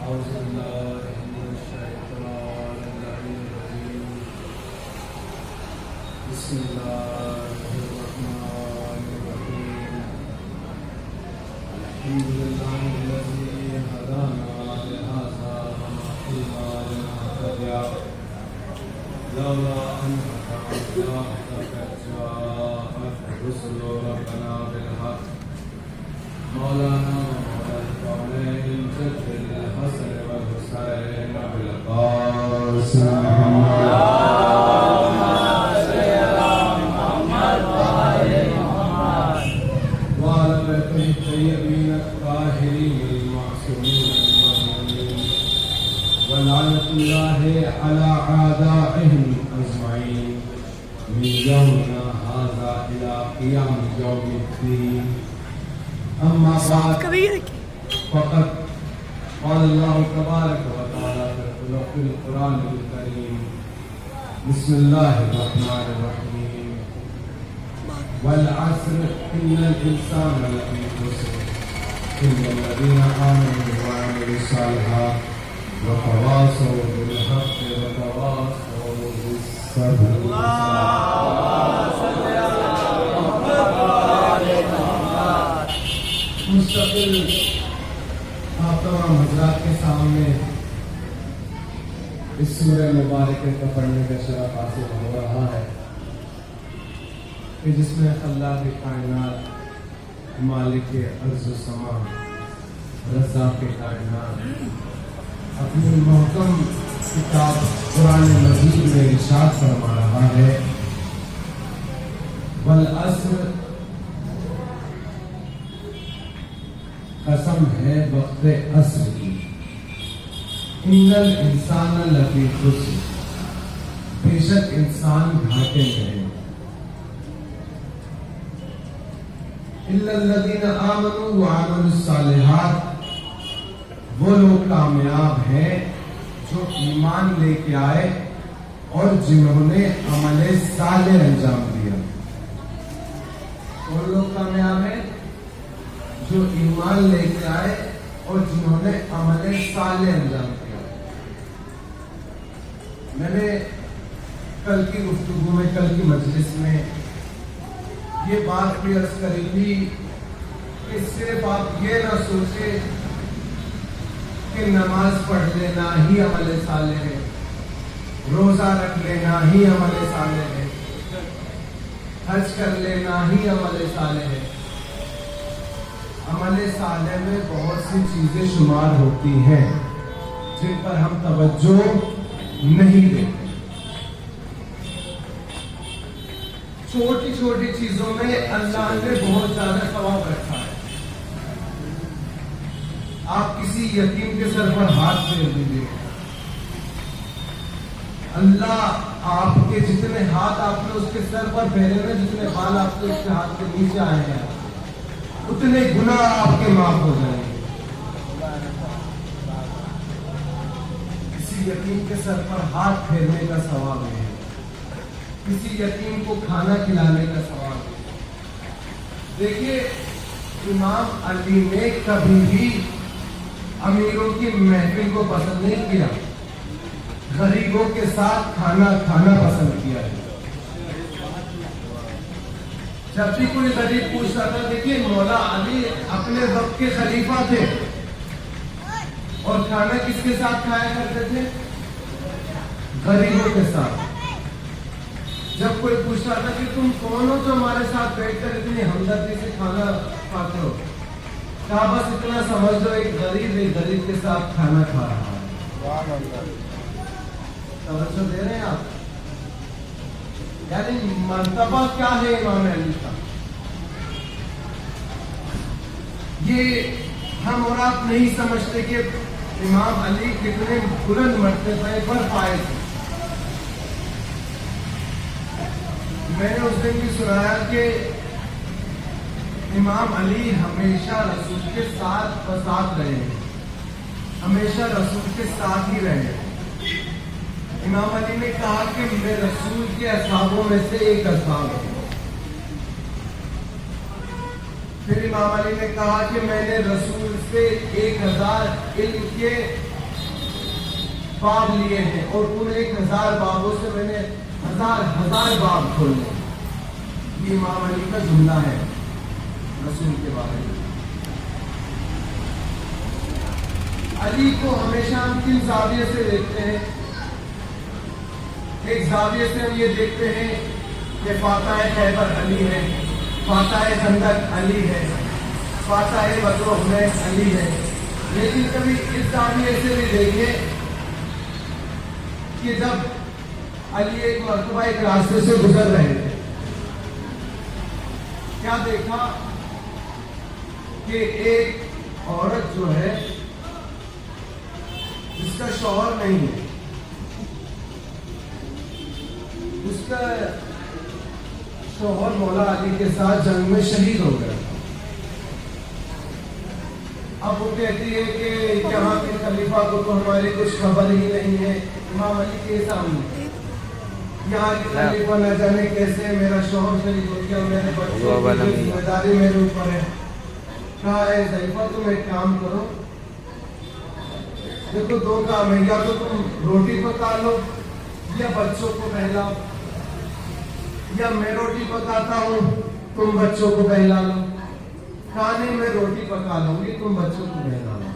أعوذ بالله من الشيطان الرجيم بسم الله الرحمن الرحيم الحمد لله الذي هدانا لهذا وما كنا لنهتدي لولا أن هدانا الله لقد جاءت رسل ربنا بالحق مولانا مولا الكونين جد الحسن والحسين بالقاسم اللهم صل على محمد وعلى محمد وعلى بيته الطيبين الطاهرين المعصومين المؤمنين ولعنة الله على أعدائهم أجمعين من يومنا هذا إلى قيام يوم الدين. أما بعد فقد قال الله تبارك وتعالى في القرآن الكريم بسم الله الرحمن الرحيم والعصر إن الإنسان لفي خسر إلا الذين آمنوا وعملوا الصالحات وتواصوا بالحق وتواصوا بالصبر. مستقل آپ تمام حضرات کے سامنے اس سورہ مبارکہ کا پڑھنے کا شرف حاصل ہو رہا ہے کہ جس میں اللہ کی کائنات مالک ارض و سما رزاق کائنات اپنی محکم کتاب قرآن مجید میں ارشاد فرما رہا ہے والعصر قسم ہے وقت عصر کی ان الانسان لفی خسر بے شک انسان گھاٹے میں ہے الا الذین آمنوا وعملوا الصالحات وہ لوگ کامیاب ہیں جو ایمان لے کے آئے اور جنہوں نے عمل صالح انجام دیا. وہ لوگ کامیاب ہیں جو ایمان لے کے آئے اور جنہوں نے عمل صالح انجام دیا. میں نے کل کی گفتگو میں کل کی مجلس میں یہ بات بھی عرض کری تھی کہ صرف آپ یہ نہ سوچے کہ نماز پڑھ لینا ہی عمل صالح ہے، روزہ رکھ لینا ہی عمل صالح ہے، حج کر لینا ہی عمل صالح ہے. عمل صالح میں بہت سی چیزیں شمار ہوتی ہیں جن پر ہم توجہ نہیں دیتے. چھوٹی چھوٹی چیزوں میں اللہ نے بہت زیادہ ثواب رکھا ہے. آپ کسی یتیم کے سر پر ہاتھ پھیر دیجیے، اللہ آپ کے جتنے ہاتھ آپ نے اس کے سر پر پھیرے ہیں، جتنے بال آپ کے اس کے ہاتھ کے نیچے آئے ہیں، اتنے گناہ آپ کے معاف ہو جائیں گے. کسی یتیم کے سر پر ہاتھ پھیرنے کا ثواب ہے، کسی یتیم کو کھانا کھلانے کا ثواب ہے. دیکھیے امام علی نے کبھی بھی امیروں کی محفل کو پسند نہیں کیا، غریبوں کے ساتھ کھانا کھانا پسند کیا ہے. جب بھی کوئی غریب پوچھتا تھا، دیکھیے مولا علی اپنے وقت کے خلیفہ تھے اور کھانا کس کے ساتھ کھایا کرتے تھے؟ غریبوں کے ساتھ. جب کوئی پوچھتا تھا کہ تم کون ہو جو ہمارے ساتھ بیٹھ کر اتنی ہمدردی سے کھانا کھاتے ہو، کہا بس اتنا سمجھ لو ایک غریب کے ساتھ کھانا کھا رہا ہے. توجہ دے رہے ہیں آپ؟ یعنی مرتبہ کیا ہے امام علی کا، یہ ہم اور آپ نہیں سمجھتے کہ امام علی کتنے بلند مرتبے پر پائے تھے. میں نے اس دن بھی سنایا کہ امام علی ہمیشہ رسول کے ساتھ رہے ہیں، ہمیشہ رسول کے ساتھ ہی رہے ہیں. امام علی نے کہا کہ میں رسول کے اصحابوں میں سے ایک اصحاب ہوں. پھر امام علی نے کہا کہ میں نے رسول سے 1000 علم کے باب لیے ہیں اور ان 1000 بابوں سے میں نے ہزار باب کھولے. یہ امام علی کا جملہ ہے رسول کے بارے میں. علی کو ہمیشہ ہم کن زاویے سے دیکھتے ہیں؟ ایک زاویے سے ہم یہ دیکھتے ہیں کہ فاتح خیبر علی ہے، فاتح خندق علی ہے، فاتح بدر و حنین علی ہے. لیکن کبھی اس زاویے سے بھی دیکھیں کہ جب علی ایک مرتبہ ایک راستے سے گزر رہے تھے، کیا دیکھا کہ ایک عورت جو ہے جس کا شوہر نہیں ہے، اس کا شوہر مولا علی کے ساتھ جنگ میں شہید ہو گیا. اب وہ کہتی ہے کہ یہاں کے خلیفہ کو تو ہماری کچھ خبر ہی نہیں ہے. امام علی کے سامنے یہاں کے خلیفہ نہ جانے کیسے میرا شوہر شہید ہو گیا، میرے بچوں کی ذمہ داری میرے اوپر ہے. کہا ہے خلیفہ تم ایک کام کرو، دیکھو 2 کام ہے، یا تو تم روٹی پکا لو یا بچوں کو بہلاؤ، یا میں روٹی پکاتا ہوں تم بچوں کو بہلا لو. کہا نہیں میں روٹی پکا لوں گی تم بچوں کو بہلا لو.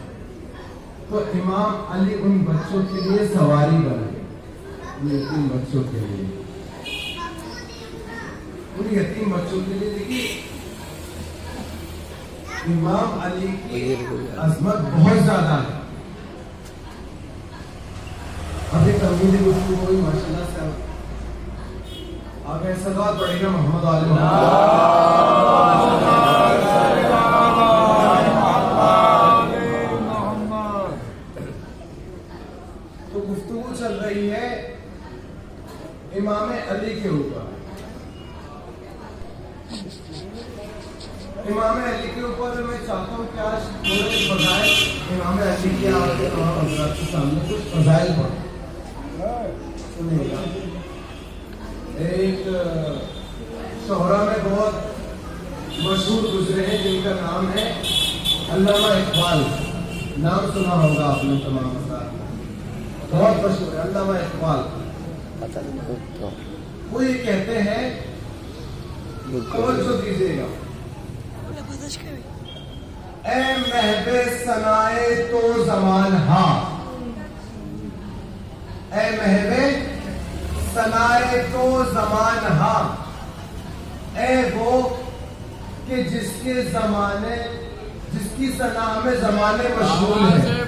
تو امام علی ان بچوں کے لیے سواری بن گئے، ان یتیم بچوں کے لیے، ان یتیم بچوں کے لیے. دیکھیے امام علی کی عظمت بہت زیادہ ہے. ابھی تمہیدی گفتگو ہوئی ماشاءاللہ سے. آگے صلوات پڑھے گا محمد علی محمد. تو گفتگو چل رہی ہے امام علی کے اوپر. امام علی کے اوپر میں چاہتا ہوں کہ آج تھوڑے فضائل امام علی کے حضرات کے سامنے کچھ فضائل پڑھیں. سنیے گا. ایک شہرا میں بہت مشہور گزرے ہیں جن کا نام ہے علامہ اقبال. نام سنا ہوگا آپ نے تمام ساتھ، بہت مشہور ہے علامہ اقبال. وہ یہ کہتے ہیں، توجہ دیجیے گا، اے محب ثنائے تو زمان ہاں، اے محب ثنائے تو زمان ہاں، اے وہ کہ جس کے زمانے جس کی ثنا میں زمانے مشغول ہیں.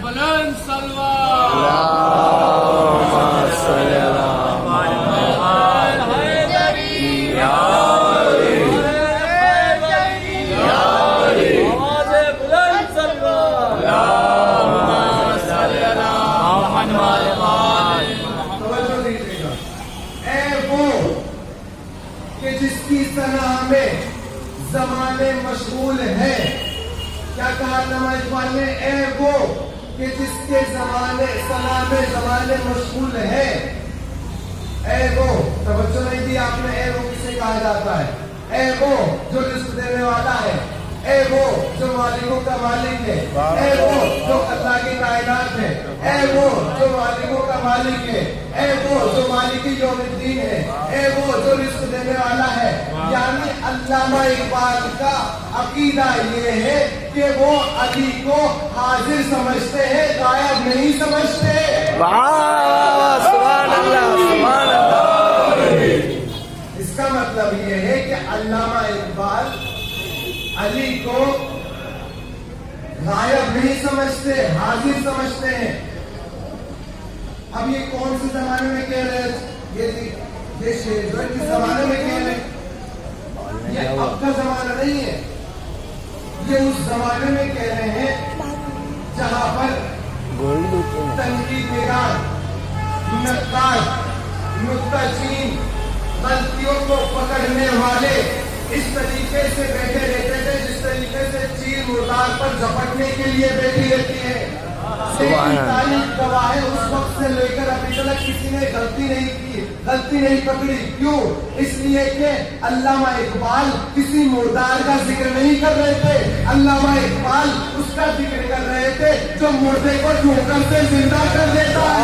زمانے مشغول ہے. کیا کہا علامہ اقبال نے؟ اے وہ کہ جس کے زمانے مشغول ہے. اے وہ، توجہ نہیں دی آپ نے، اے وہ کسے کہا جاتا ہے؟ اے وہ جو رزق دینے والا ہے، اے وہ جو مالکوں کا مالک ہے، اے وہ جو اللہ کی کائنات ہے، اے وہ جو مالکوں کا مالک ہے، اے وہ جو مالک یوم الدین ہے، اے وہ جو رزق دینے والا ہے. یعنی علامہ اقبال کا عقیدہ یہ ہے کہ وہ علی کو حاضر سمجھتے ہیں، غائب نہیں سمجھتے. سبحان اللہ سبحان اللہ. اس کا مطلب یہ ہے کہ علامہ اقبال علی کو غائب نہیں سمجھتے، حاضر سمجھتے ہیں. اب یہ کون سے زمانے میں کہہ رہے ہیں؟ یہ شعر جو ہے کس زمانے میں کہہ رہے ہیں؟ یہ اب کا زمانہ نہیں ہے، یہ اس زمانے میں کہہ رہے ہیں جہاں پر تنقید نگار، نقاد، نکتہ چین، غلطیوں کو پکڑنے والے اس طریقے سے بیٹھے رہتے تھے جس طریقے سے چیل مردار پر جھپٹنے کے لیے بیٹھی رہتی ہے. تاریخ گواہ ہے اس وقت سے لے کر ابھی تک کسی نے غلطی نہیں کی، غلطی نہیں پکڑی. کیوں؟ اس لیے کہ علامہ اقبال کسی مردار کا ذکر نہیں کر رہے تھے، علامہ اقبال اس کا ذکر کر رہے تھے جو مردے کو ٹھوکر سے زندہ کر دیتا ہے.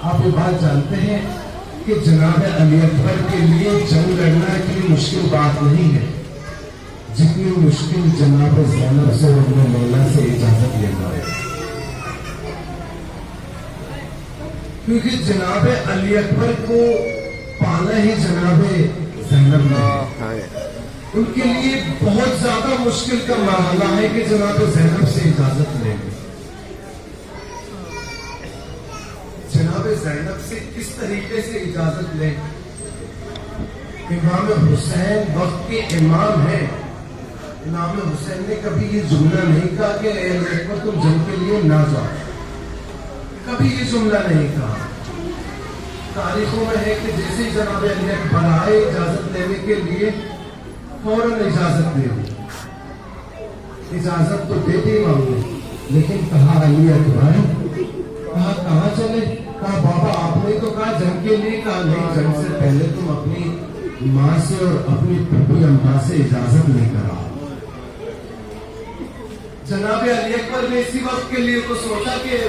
آپ یہ بات جانتے ہیں کہ جناب علی اکبر کے لیے جنگ لڑنا اتنی مشکل بات نہیں ہے جتنی مشکل جناب زینب سے اور ام لیلا سے اجازت لینا ہے. کیونکہ جناب علی اکبر کو پانا ہی جناب زینب نے. ان کے لیے بہت زیادہ مشکل کا معاملہ ہے کہ جناب زینب سے اجازت لیں. جناب زینب سے کس طریقے سے اجازت لیں؟ امام حسین وقت کے امام ہیں. امام حسین نے کبھی یہ جملہ نہیں کہا کہ اے علی اکبر تم جنگ کے لیے نہ جاؤ. کبھی یہ جملہ نہیں کہا. تاریخوں میں ہے کہ جیسے جناب علی اکبر آئے اجازت لینے کے لیے فوراً اجازت دے دی. اجازت تو دے دی امام نے, لیکن کہا علی اکبر, کہا کہاں چلے؟ کہا بابا آپ نے تو کہا جنگ کے لیے. کہا نہیں, جنگ سے پہلے تم اپنی ماں سے اور اپنی پھوپھی اماں سے اجازت لے کر آؤ. جناب علی اکبر نے اسی وقت کے لیے تو سوچا کہ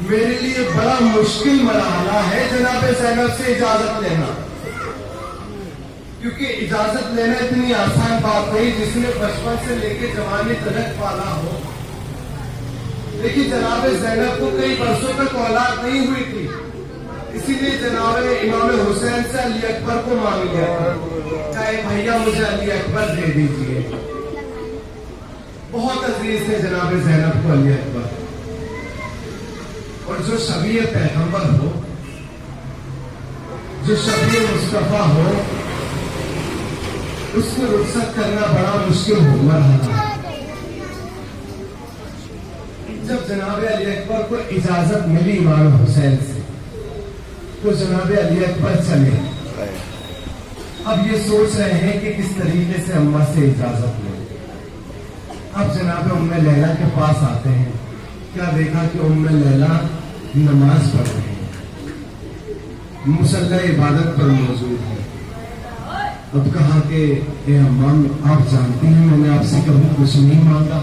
میرے لیے بڑا مشکل مرحلہ ہے جناب زینب سے اجازت لینا, کیونکہ اجازت لینا اتنی آسان بات نہیں جس نے بچپن سے لے کے جوانی تلک پالا ہو. لیکن جناب زینب کو کئی برسوں تک اولاد نہیں ہوئی تھی, اسی لیے جناب امام حسین سے علی اکبر کو مانگ لیا تھا. کہا بھیا مجھے علی اکبر دے دیجیے. بہت عزیز ہے جناب زینب کو علی اکبر, اور جو شبیہ پیغمبر ہو, جو شبیہ مصطفیٰ ہو, اس کو رخصت کرنا بڑا مشکل ہو رہا. جب جناب علی اکبر کو اجازت ملی امام حسین سے تو جناب علی اکبر چلے. اب یہ سوچ رہے ہیں کہ کس طریقے سے اماں سے اجازت لیں. اب جناب ام لیلا کے پاس آتے ہیں. کیا دیکھا کہ ام لیلا نماز پڑھ رہی ہیں, مصلی عبادت پر موجود ہے. اب کہا کہ اے اماں, آپ جانتی ہیں میں نے آپ سے کبھی کچھ نہیں مانگا.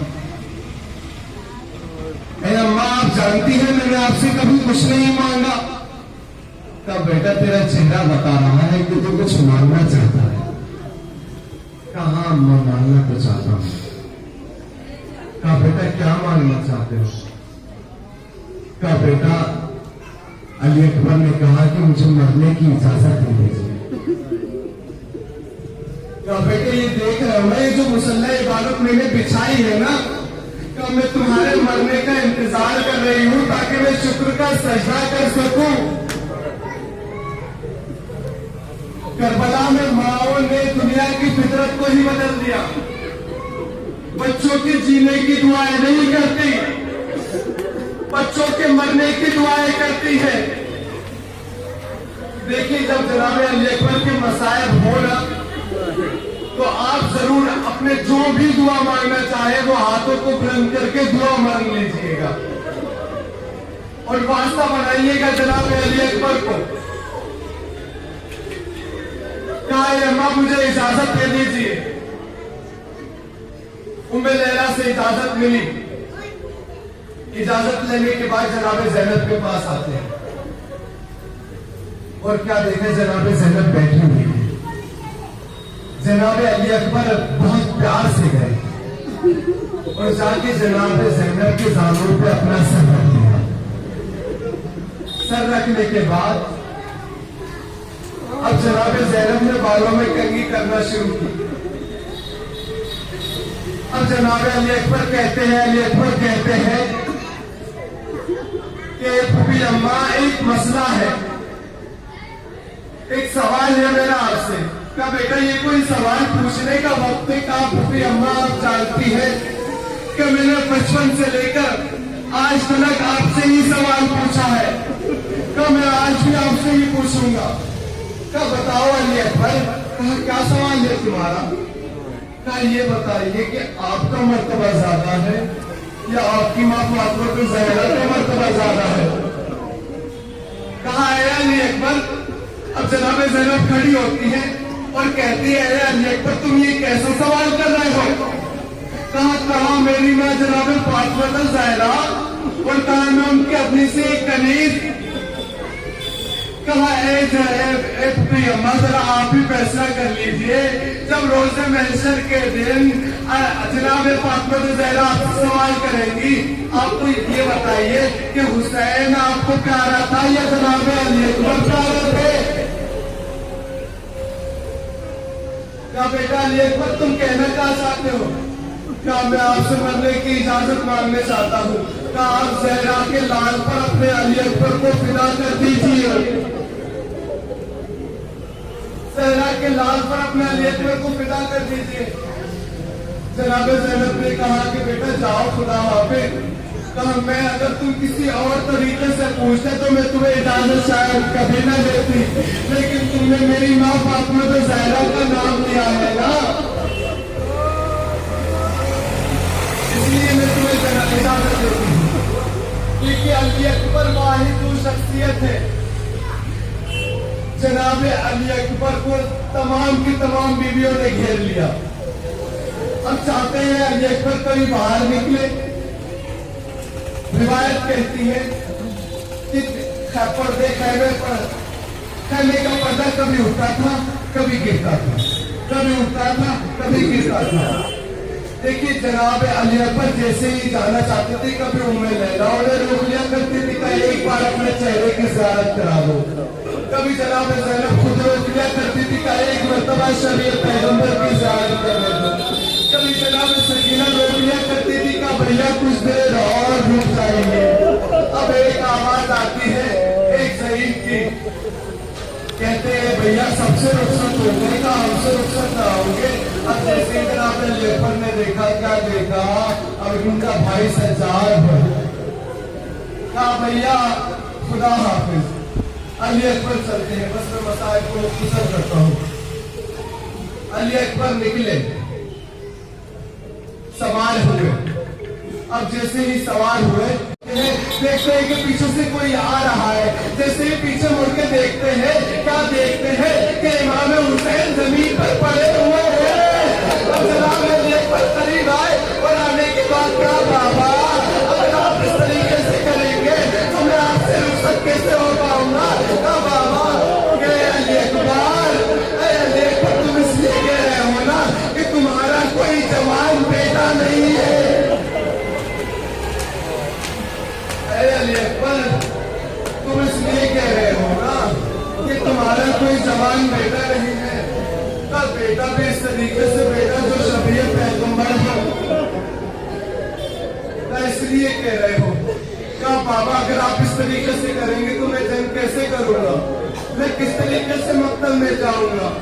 اے اماں آپ جانتی ہیں میں نے آپ سے کبھی کچھ نہیں مانگا. کہا بیٹا تیرا چہرہ بتا رہا ہے کہ تو کچھ مانگنا چاہتا ہے. کہا ہاں اماں مانگنا تو چاہتا ہوں. کہا بیٹا کیا مانگنا چاہتے ہو؟ کہا بیٹا علی اکبر نے کہا کہ مجھے مرنے کی اجازت دے دیجیے. کہا بیٹے یہ دیکھ رہے ہو نا, یہ جو مصلی عبادت میں نے بچھائی ہے نا, کہ میں تمہارے مرنے کا انتظار کر رہی ہوں تاکہ میں شکر کا سجدہ کر سکوں. کربلا میں ماؤں نے دنیا کی فطرت کو ہی بدل دیا. بچوں کے جینے کی دعائیں نہیں کرتی, بچوں کے مرنے کی دعائیں کرتی ہے. دیکھیے جب جناب علی اکبر کے مصائب ہو نا تو آپ ضرور اپنے جو بھی دعا مانگنا چاہے وہ ہاتھوں کو بلند کر کے دعا مانگ لیجیے گا اور واسطہ بنائیے گا جناب علی اکبر کو. کہا اے اماں مجھے اجازت دے دیجیے. ام لیلا سے اجازت ملی. اجازت لینے کے بعد جناب زینب کے پاس آتے ہیں اور کیا دیکھیں جناب زینب بیٹھی ہوئی ہے. جناب علی اکبر بہت پیار سے گئے اور جا کے جناب زینب کے زانوں پہ اپنا سر رکھ دیا. سر رکھنے کے بعد اب جناب زینب نے بالوں میں کنگھی کرنا شروع کی. اب جناب علی اکبر کہتے ہیں کہ پھوپھی اماں ایک مسئلہ ہے, ایک سوال ہے میرا آپ سے. کہا بیٹا یہ کوئی سوال پوچھنے کا وقت ہے؟ کہا پھوپھی اماں آپ جانتی ہے کہ میں نے بچپن سے لے کر آج تک آپ سے ہی سوال پوچھا ہے. کہا میں آج بھی آپ سے ہی پوچھوں گا. کہا بتاؤ علی اکبر. کہا کیا سوال ہے تمہارا؟ کہا یہ بتائیے کہ آپ کا مرتبہ زیادہ ہے یا آپ کی ماں فاطمہ زہرا کا مرتبہ زیادہ ہے؟ کہا اے علی اکبر. اب جناب زینب کھڑی ہوتی ہے اور کہتی ہے اے علی اکبر تم یہ کیسا سوال کر رہے ہو؟ کہا میری ماں جناب فاطمہ زہرا اور کہا میں ان کی اپنی سے ایک کنیز کہا اے پتری اماں ذرا آپ ہی فیصلہ کر لیجئے، جب روز محشر کے دن جناب فاطمہ زہرا آپ سے سوال کریں گی، آپ کو یہ بتائیے کہ حسین آپ کو پیارا تھا یا جناب علی اکبر پیارے تھے؟ کہا بیٹا علی اکبر تم کہنا کیا چاہتے ہو؟ کہا میں آپ سے مرنے کی اجازت مانگنے چاہتا ہوں۔ کہا آپ زہرا کے لال پر اپنے علی اکبر کو فدا کر دیجیے، زہرا کے لال پر اپنے علی اکبر کو فدا کر دیجیے۔ جناب زینب نے کہا کہ بیٹا جاؤ خدا حافظ۔ کہا میں اگر تم کسی اور طریقے سے پوچھتے تو میں تمہیں اجازت شاید کبھی نہ دیتی، لیکن تم نے میری ماں فاطمہ زہرا کا نام لیا ہے نا، اس لیے میں تمہیں اجازت دیتی ہوں۔ کیونکہ علی اکبر واحد وہ شخصیت ہے، جناب علی اکبر کو تمام کی تمام بیویوں نے گھیر لیا۔ اب چاہتے ہیں علی اکبر کبھی باہر نکلے۔ روایت کہتی ہے کہ پردے خیمے پر خیمے کا پردہ کبھی اٹھتا تھا کبھی گرتا تھا، کبھی اٹھتا تھا کبھی گرتا تھا۔ دیکھیے جناب علی اکبر جیسے ہی جانا چاہتے تھے کبھی ام لیلا انہیں روک لیا کرتی تھی کہ ایک بار اپنے چہرے کی زیارت کرا دو، کبھی جناب زینب خود روک لیا کرتی تھی کہ ایک مرتبہ شریعت پیغمبر کی زیارت کرنے دو، کبھی جناب سکینہ روک لیا کرتی تھی کہ بھیا کچھ دیر اور رک جائیں گے۔ اب ایک آواز آتی ہے ایک ضعیف کی، کہتے ہیں بھیا سب سے رخصت ہو گئے، کہا ہم سے رخصت نہ ہوں گے۔ اب جیسے جناب علی اکبر نے دیکھا، کیا دیکھا، اب ان کا بھائی سجاد ہے، کہا بھیا خدا حافظ۔ علی اکبر چلتے ہیں، بس میں مسائل کو مختصر کرتا ہوں۔ علی اکبر نکلے، سوار ہوئے۔ اب جیسے ہی سوار ہوئے دیکھتے ہیں کہ پیچھے سے کوئی آ رہا ہے، جیسے ہی پیچھے مڑ کے دیکھتے ہیں، کیا دیکھتے ہیں کہ امام حسین زمین پر پڑے ہوئے ہیں۔ اب جناب علی اکبر قریب آئے اور آنے کے بعد کہا بابا اگر آپ اس طریقے سے کریں گے تو میں آپ سے رخصت کیسے ہو پاؤں گا؟ کہا بابا کہ علی اکبر تم اس لیے کہہ رہے ہو نا کہ تمہارا کوئی جوان بیٹا نہیں ہے۔ علی اکبر تم اس لیے کہہ رہے ہو نا کہ تمہارا کوئی جوان بیٹا نہیں ہے، کا بیٹا بھی اس طریقے سے بیٹا جو شبیہ پیغمبر ہو، اس لیے کہہ رہے ہو۔ کہا بابا اگر آپ اس طریقے سے کریں گے تو میں جنگ کیسے کروں گا، میں کس طریقے سے مقتل میں جاؤں گا؟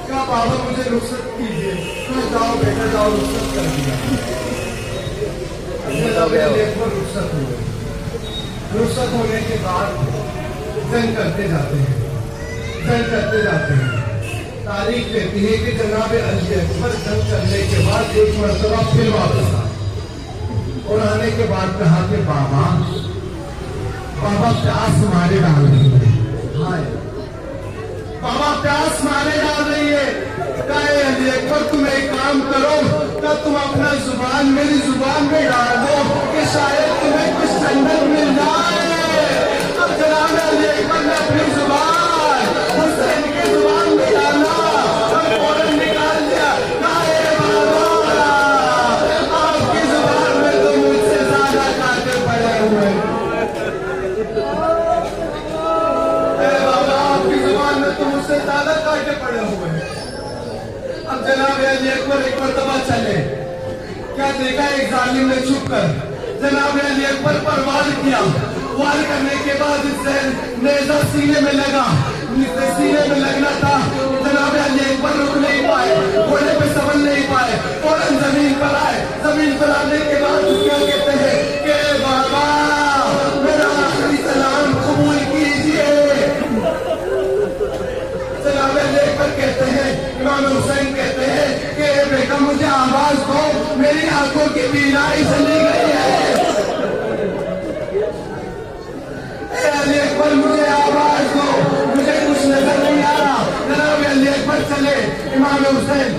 کہا بابا مجھے رخصت کیجیے۔ کہا جاؤ بیٹا جاؤ، رخصت کر دیا۔ رخصت ہوئے، رخصت ہونے کے بعد جنگ کرتے جاتے ہیں، جنگ کرتے جاتے ہیں۔ تاریخ کہتی ہے کہ جناب علی اکبر جنگ کرنے کے بعد ایک مرتبہ پھر واپس آئے اور آنے کے بعد کہا کہ بابا پیاس مارے ڈال رہی ہے، ہائے بابا پیاس مارے ڈال رہی ہے۔ کہا علی اکبر تم ایک کام کرو، کہ تم اپنا زبان میری زبان میں ڈال دو کہ شاید تمہیں کچھ ٹھنڈک مل جائے۔ اب جناب علی اکبر نے اپنی زبان حسین کی زبان میں ڈالا اور فوراً نکال دیا۔ کہا اے بابا آپ کی زبان میں تو مجھ سے زیادہ کانٹے پڑے ہوئے، اے بابا آپ کی زبان میں تو مجھ سے زیادہ کانٹے پڑے ہوئے ہیں۔ اب جناب علی اکبر ایک مرتبہ چلے، کیا دیکھا ایک ظالم نے چھپ کر جناب علی اکبر پر وار کیا۔ وار کرنے کے بعد نیزہ سینے میں لگا، سینے میں لگنا تھا، جناب علی اکبر رک نہیں پائے، گھوڑے پہ سنبھل نہیں پائے، فوراً زمین پر آئے۔ زمین پر آنے کے بعد کیا کہتے ہیں کہ بابا میرا آخری سلام قبول کیجیے۔ جناب علی اکبر کہتے ہیں، امام حسین کہتے ہیں کہ بیٹا مجھے آواز دو، میری آنکھوں کی بینائی چلی گئی ہے۔ اے علی اکبر مجھے آواز دو، مجھے کچھ نظر نہیں آ رہا۔ جناب علی اکبر چلے، امام حسین